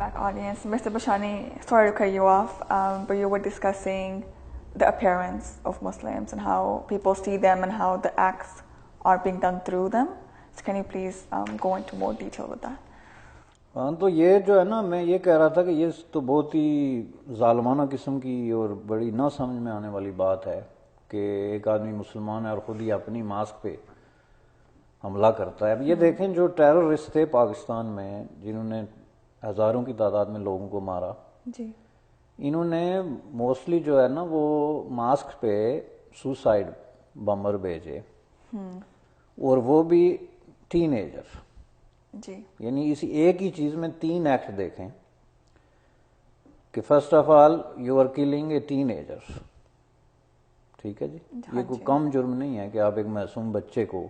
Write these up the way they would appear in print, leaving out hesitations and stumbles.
back, audience. Mr. Bashani, sorry to cut you off, but you were discussing the appearance of Muslims and how people see them and how the acts are being done through them. So can you please go into more detail with that? ہاں تو یہ جو ہے نا میں یہ کہہ رہا تھا کہ یہ تو بہت ہی ظالمانہ قسم کی اور بڑی نہ سمجھ میں آنے والی بات ہے کہ ایک آدمی مسلمان ہے اور خود ہی اپنی ماسک پہ حملہ کرتا ہے. اب یہ دیکھیں جو ٹیررسٹ تھے پاکستان میں جنہوں نے ہزاروں کی تعداد میں لوگوں کو مارا, جی, انہوں نے موسٹلی جو ہے نا وہ ماسک پہ سوسائڈ بمبر بھیجے, اور وہ بھی ٹین ایجر. جی, یعنی اسی ایک ہی چیز میں 3 ایکٹ دیکھیں کہ first of all you are killing a teenager. ٹھیک ہے جی, یہ کوئی کم جرم نہیں ہے کہ آپ ایک معصوم بچے کو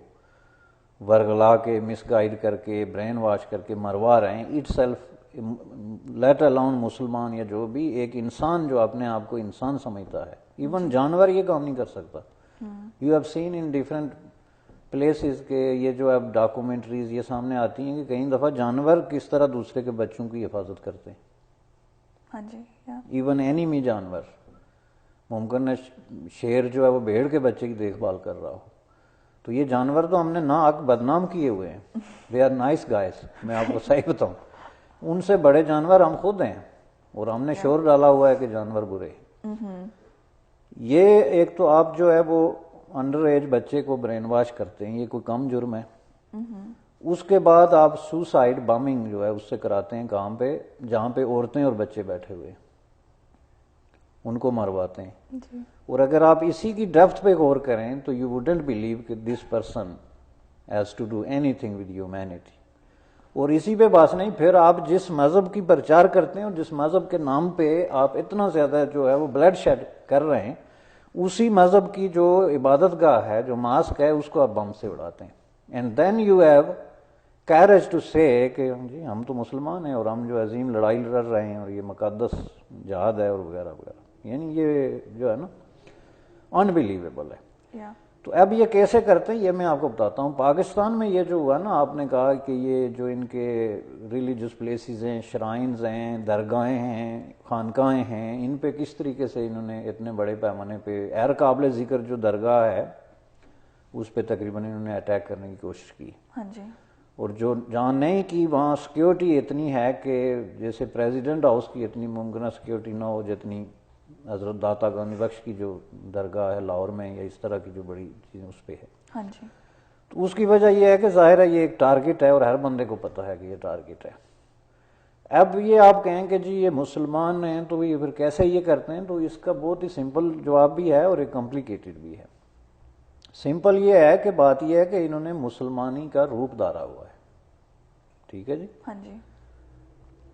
ورگلا کے مس گائیڈ کر کے برین واش کر کے مروا رہے ہیں. اٹ سیلف لیٹ الاؤن مسلمان یا جو بھی ایک انسان جو اپنے آپ کو انسان سمجھتا ہے, ایون جانور یہ کام نہیں کر سکتا. You have seen in different places کہ یہ جو اب ڈاکومنٹریز یہ سامنے آتی ہیں کہ کئی دفعہ جانور کس طرح دوسرے کے بچوں کی حفاظت کرتے ہیں. ہاں جی, ایون اینیمی جانور, ممکن ہے شیر جو ہے وہ بھیڑ کے بچے کی دیکھ بھال کر رہا ہو. تو یہ جانور تو ہم نے ناحق بدنام کیے ہوئے ہیں. They are nice guys. میں آپ کو صحیح بتاؤں, ان سے بڑے جانور ہم خود ہیں, اور ہم نے شور ڈالا ہوا ہے کہ جانور برے. یہ ایک تو آپ جو ہے وہ انڈر ایج بچے کو برین واش کرتے ہیں, یہ کوئی کم جرم ہے. اس کے بعد آپ سوسائڈ بامنگ جو ہے اس سے کراتے ہیں کام پہ جہاں پہ عورتیں اور بچے بیٹھے ہوئے, ان کو مرواتے ہیں. اور اگر آپ اسی کی ڈیپتھ پہ غور کریں تو یو وڈنٹ بلیو کہ this person has to do any thing with humanity. اور اسی پہ بات نہیں, پھر آپ جس مذہب کی پرچار کرتے ہیں اور جس مذہب کے نام پہ آپ اتنا زیادہ جو ہے وہ بلڈ شیڈ کر رہے ہیں, اسی مذہب کی جو عبادت گاہ ہے, جو ماسک ہے, اس کو آپ بم سے اڑاتے ہیں. And then you have courage to say کہ جی ہم تو مسلمان ہیں اور ہم جو عظیم لڑائی لڑ رہے ہیں اور یہ مقدس جہاد ہے اور وغیرہ وغیرہ. یعنی یہ جو ہے نا انبلیویبل ہے. تو اب یہ کیسے کرتے ہیں یہ میں آپ کو بتاتا ہوں. پاکستان میں یہ جو ہوا نا, آپ نے کہا کہ یہ جو ان کے ریلیجس پلیسز ہیں, شرائنز ہیں, درگاہیں ہیں, خانقاہیں ہیں, ان پہ کس طریقے سے انہوں نے اتنے بڑے پیمانے پہ غیر قابل ذکر جو درگاہ ہے اس پہ تقریباً انہوں نے اٹیک کرنے کی کوشش کی. ہاں جی, اور جو جہاں نہیں کی وہاں سیکیورٹی اتنی ہے کہ جیسے پریزیڈنٹ ہاؤس کی اتنی ممکنہ سیکیورٹی نہ ہو جتنی حضرت داتا گاندھی بخش کی جو درگاہ ہے لاہور میں, یا اس طرح کی جو بڑی چیزیں اس پہ ہے. ہاں جی, تو اس کی وجہ یہ ہے کہ ظاہر ہے یہ ایک ٹارگٹ ہے اور ہر بندے کو پتہ ہے کہ یہ ٹارگٹ ہے. اب یہ آپ کہیں کہ جی یہ مسلمان ہیں تو یہ پھر کیسے یہ کرتے ہیں, تو اس کا بہت ہی سمپل جواب بھی ہے اور ایک کمپلیکیٹڈ بھی ہے. سمپل یہ ہے کہ بات یہ ہے کہ انہوں نے مسلمانی کا روپ دھارا ہوا ہے. ٹھیک ہے جی, ہاں جی,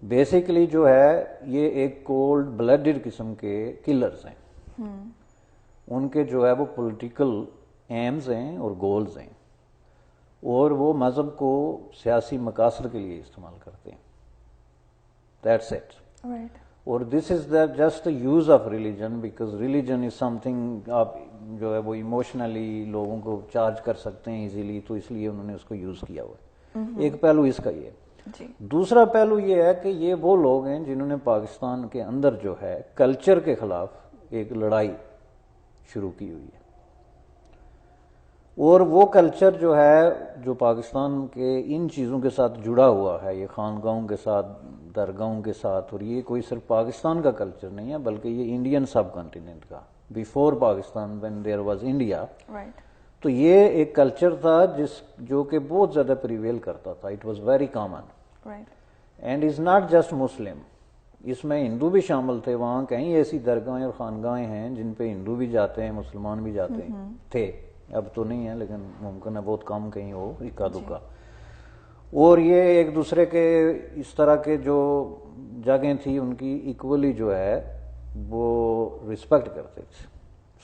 بیسیکلی جو ہے یہ ایک کولڈ بلڈڈ قسم کے کلرز ہیں. ان کے جو ہے وہ پولیٹیکل ایمز ہیں اور گولز ہیں, اور وہ مذہب کو سیاسی مقاصد کے لیے استعمال کرتے ہیں. That's it. رائٹ. اور this is the just use of religion, because religion is something آپ جو ہے وہ ایموشنلی لوگوں کو چارج کر سکتے ہیں ایزیلی, تو اس لیے انہوں نے اس کو یوز کیا ہوا ہے. ایک پہلو اس کا یہ ہے. دوسرا پہلو یہ ہے کہ یہ وہ لوگ ہیں جنہوں نے پاکستان کے اندر جو ہے کلچر کے خلاف ایک لڑائی شروع کی ہوئی ہے. اور وہ کلچر جو ہے جو پاکستان کے ان چیزوں کے ساتھ جڑا ہوا ہے, یہ خانقاہوں کے ساتھ, درگاہوں کے ساتھ, اور یہ کوئی صرف پاکستان کا کلچر نہیں ہے بلکہ یہ انڈین سب کانٹیننٹ کا, before Pakistan when there was India. تو یہ ایک کلچر تھا جو کہ بہت زیادہ پریویل کرتا تھا. It was very common and is not just Muslim. اس میں ہندو بھی شامل تھے. وہاں کہیں ایسی درگاہیں اور خانگاہیں ہیں جن پہ ہندو بھی جاتے ہیں, مسلمان بھی جاتے ہیں, تھے. اب تو نہیں ہے لیکن ممکن ہے بہت کم کہیں ہو, اکا دکا. اور یہ ایک دوسرے کے اس طرح کے جو جگہیں تھی ان کی ایکولی جو ہے وہ رسپیکٹ کرتے تھے.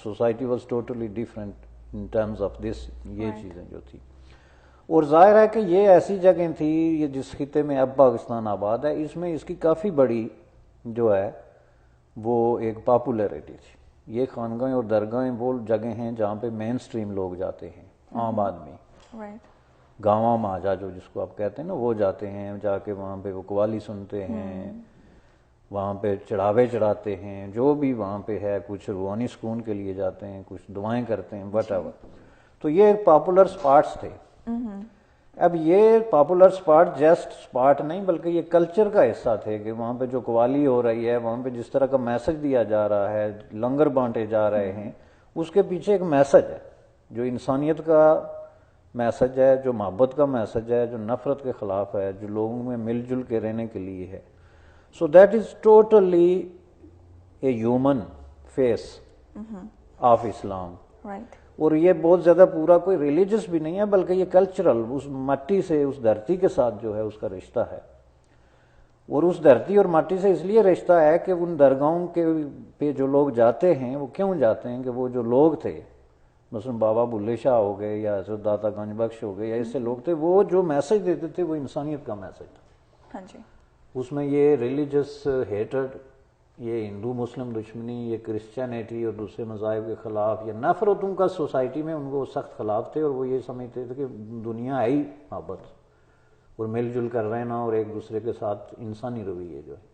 Society was totally different in terms of this, یہ چیزیں جو تھی. اور ظاہر ہے کہ یہ ایسی جگہیں تھی یہ جس خطے میں اب پاکستان آباد ہے, اس میں اس کی کافی بڑی جو ہے وہ ایک پاپولیرٹی تھی. یہ خانگاہیں اور درگاہیں وہ جگہیں ہیں جہاں پہ مین سٹریم لوگ جاتے ہیں, عام آدمی. گاواں ماجا جو جس کو آپ کہتے ہیں نا، وہ جاتے ہیں، جا کے وہاں پہ وہ قوالی سنتے ہیں، وہاں پہ چڑھاوے چڑھاتے ہیں، جو بھی وہاں پہ ہے، کچھ روحانی سکون کے لیے جاتے ہیں، کچھ دعائیں کرتے ہیں، وٹ ایور. تو یہ پاپولر اسپاٹس تھے. اب یہ پاپولر اسپاٹ جسٹ اسپاٹ نہیں بلکہ یہ کلچر کا حصہ تھے کہ وہاں پہ جو قوالی ہو رہی ہے، وہاں پہ جس طرح کا میسج دیا جا رہا ہے، لنگر بانٹے جا رہے ہیں، اس کے پیچھے ایک میسج ہے جو انسانیت کا میسج ہے، جو محبت کا میسج ہے، جو نفرت کے خلاف ہے، جو لوگوں میں مل جل کے رہنے کے لیے ہے. So that is totally a human face of Islam. اور یہ بہت زیادہ پورا کوئی ریلیجس بھی نہیں ہے بلکہ یہ کلچرل، اس مٹی سے، اس دھرتی کے ساتھ جو ہے اس کا رشتہ ہے. اور اس دھرتی اور مٹی سے اس لیے رشتہ ہے کہ ان درگاہوں کے پہ جو لوگ جاتے ہیں وہ کیوں جاتے ہیں کہ وہ جو لوگ تھے، مثلا بابا بلے شاہ ہو گئے یا حضرت داتا گنج بخش ہو گئے یا ایسے لوگ تھے، وہ جو میسج دیتے تھے وہ انسانیت کا میسج تھا. ہاں جی. اس میں یہ ریلیجس ہیٹرڈ، یہ ہندو مسلم دشمنی، یہ کرسچینٹی اور دوسرے مذاہب کے خلاف، یہ نفرتوں کا سوسائٹی میں ان کو سخت خلاف تھے. اور وہ یہ سمجھتے تھے کہ دنیا ہے ہی محبت اور مل جل کر رہنا اور ایک دوسرے کے ساتھ انسانی رویے جو ہے.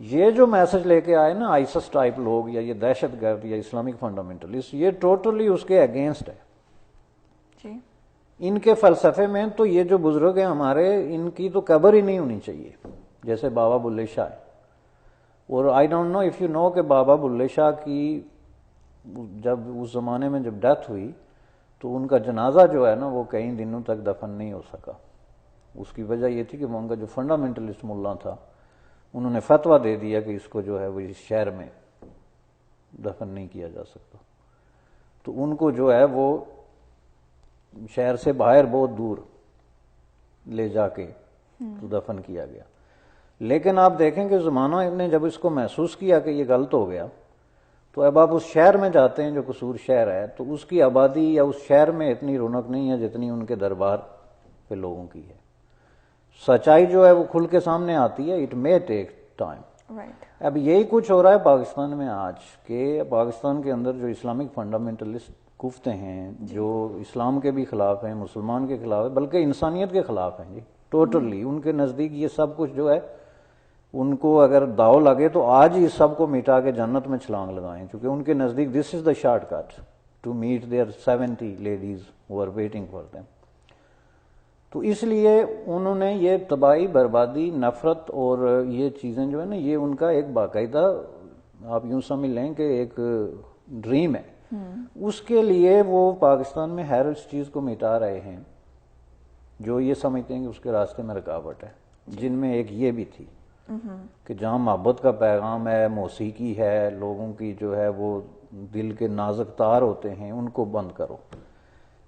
یہ جو میسج لے کے آئے نا آئسس ٹائپ لوگ یا یہ دہشت گرد یا اسلامک فنڈامنٹلسٹ، یہ ٹوٹلی اس کے اگینسٹ ہے. جی. ان کے فلسفے میں تو یہ جو بزرگ ہیں ہمارے، ان کی تو قبر ہی نہیں ہونی چاہیے، جیسے بابا بلے شاہ ہے. اور I don't know if you know کہ بابا بلے شاہ کی جب اس زمانے میں جب ڈیتھ ہوئی تو ان کا جنازہ جو ہے نا وہ کئی دنوں تک دفن نہیں ہو سکا. اس کی وجہ یہ تھی کہ وہ ان کا جو فنڈامنٹلسٹ ملا تھا انہوں نے فتویٰ دے دیا کہ اس کو جو ہے وہ اس شہر میں دفن نہیں کیا جا سکتا. تو ان کو جو ہے وہ شہر سے باہر بہت دور لے جا کے تو دفن کیا گیا. لیکن آپ دیکھیں کہ زمانہ نے جب اس کو محسوس کیا کہ یہ غلط ہو گیا تو اب آپ اس شہر میں جاتے ہیں جو قصور شہر ہے تو اس کی آبادی یا اس شہر میں اتنی رونق نہیں ہے جتنی ان کے دربار پہ لوگوں کی ہے. سچائی جو ہے وہ کھل کے سامنے آتی ہے. It may take time. اب یہی کچھ ہو رہا ہے پاکستان میں آج کہ پاکستان کے اندر جو اسلامک فنڈامنٹلسٹ گفتے ہیں جو اسلام کے بھی خلاف ہیں، مسلمان کے خلاف ہیں، بلکہ انسانیت کے خلاف ہیں. جی ٹوٹلی ان کے نزدیک یہ سب کچھ جو ہے ان کو اگر داؤ لگے تو آج ہی سب کو مٹا کے جنت میں چھلانگ لگائیں، کیونکہ ان کے نزدیک this is the short cut to meet their 70 ladies who are waiting for them. تو اس لیے انہوں نے یہ تباہی، بربادی، نفرت اور یہ چیزیں جو ہے نا یہ ان کا ایک باقاعدہ آپ یوں سمجھ لیں کہ ایک ڈریم ہے. اس کے لیے وہ پاکستان میں ہر اس چیز کو مٹا رہے ہیں جو یہ سمجھتے ہیں کہ اس کے راستے میں رکاوٹ ہے، جن میں ایک یہ بھی تھی کہ جہاں محبت کا پیغام ہے، موسیقی ہے، لوگوں کی جو ہے وہ دل کے نازک تار ہوتے ہیں، ان کو بند کرو.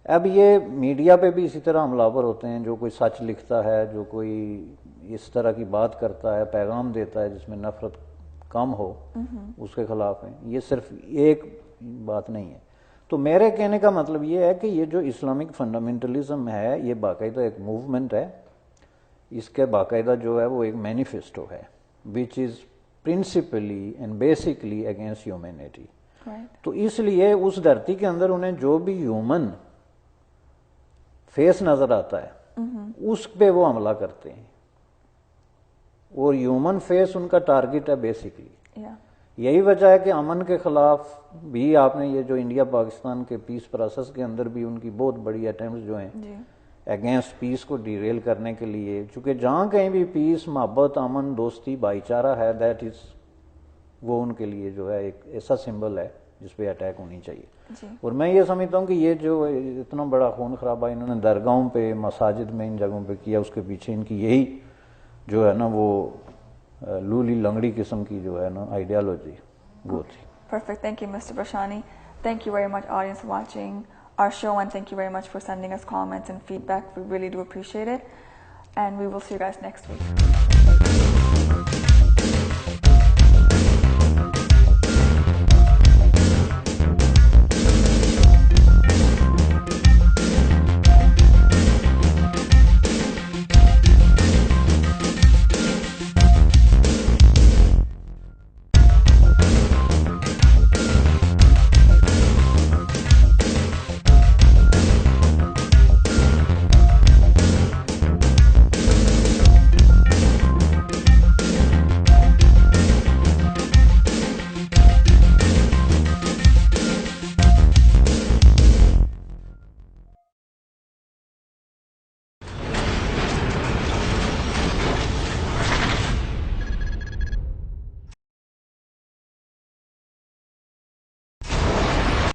اب یہ میڈیا پہ بھی اسی طرح حملہ آور ہوتے ہیں، جو کوئی سچ لکھتا ہے، جو کوئی اس طرح کی بات کرتا ہے، پیغام دیتا ہے جس میں نفرت کم ہو، اس کے خلاف ہیں. یہ صرف ایک بات نہیں ہے. تو میرے کہنے کا مطلب یہ ہے کہ یہ جو اسلامک فنڈامنٹلزم ہے یہ باقاعدہ ایک موومنٹ ہے. اس کے باقاعدہ جو ہے وہ ایک مینیفیسٹو ہے which is principally and basically against humanity. تو اس لیے اس دھرتی کے اندر انہیں جو بھی ہیومن فیس نظر آتا ہے اس پہ وہ حملہ کرتے ہیں، اور ہیومن فیس ان کا ٹارگٹ ہے بیسیکلی. یہی وجہ ہے کہ امن کے خلاف بھی آپ نے یہ جو انڈیا پاکستان کے پیس پروسیس کے اندر بھی ان کی بہت بڑی اٹیمپٹس جو ہیں اگینسٹ پیس کو ڈیریل کرنے کے لیے، چونکہ جہاں کہیں بھی پیس، محبت، امن، دوستی، بھائی چارہ ہے، دیٹ از وہ ان کے لیے جو ہے ایک ایسا سمبل ہے جس پہ اٹیک ہونی چاہیے. اور میں یہ سمجھتا ہوں کہ یہ جو اتنا بڑا خون خرابہ انہوں نے درگاہوں پہ، مساجد میں، ان جگہوں پہ کیا، اس کے پیچھے ان کی یہی جو ہے نا وہ لولی لنگڑی قسم کی جو ہے نا آئیڈیالوجی وہ تھی. Perfect. Thank you, Mr. Prashani. Thank you very much, audience, for watching our show, and thank you very much for sending us comments and feedback. We really do appreciate it. And we will see you guys next week.